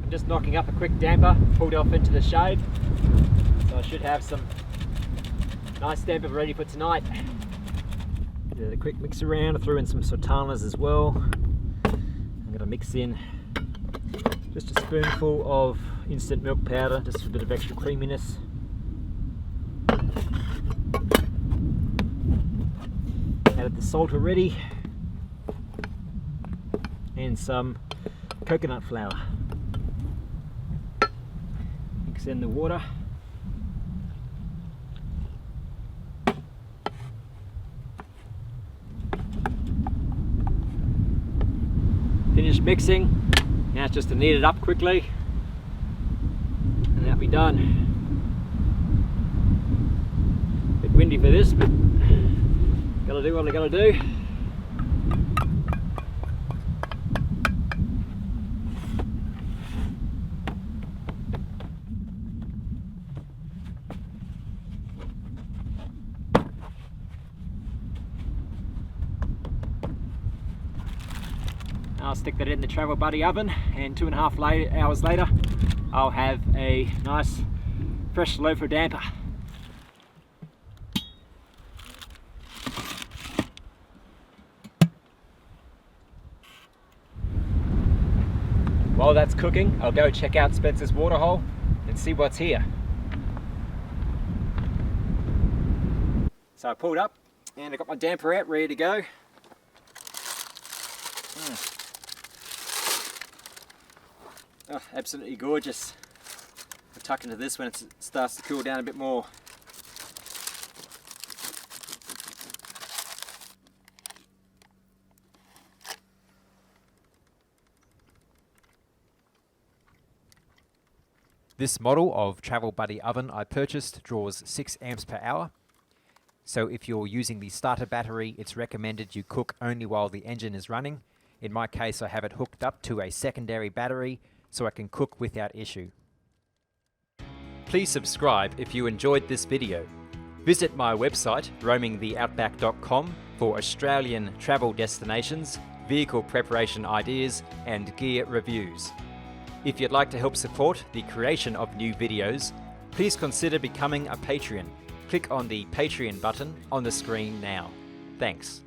I'm just knocking up a quick damper, pulled off into the shade. So I should have some nice damper ready for tonight. Did a quick mix around, I threw in some sultanas as well. I'm going to mix in just a spoonful of instant milk powder, just for a bit of extra creaminess. Added the salt already, and some coconut flour. Mix in the water. Finished mixing. Now it's just to knead it up quickly, and that'll be done. Bit windy for this, but gotta do what I gotta do. I'll stick that in the Travel Buddy oven, and 2.5 hours later I'll have a nice fresh loaf of damper. While that's cooking, I'll go check out Spencer's waterhole and see what's here. So I pulled up and I got my damper out ready to go. Oh, absolutely gorgeous. I'll tuck into this when it starts to cool down a bit more. This model of Travel Buddy oven I purchased draws 6 amps per hour. So if you're using the starter battery, it's recommended you cook only while the engine is running. In my case, I have it hooked up to a secondary battery so I can cook without issue. Please subscribe if you enjoyed this video. Visit my website roamingtheoutback.com for Australian travel destinations, vehicle preparation ideas and gear reviews. If you'd like to help support the creation of new videos, please consider becoming a Patreon. Click on the Patreon button on the screen now. Thanks.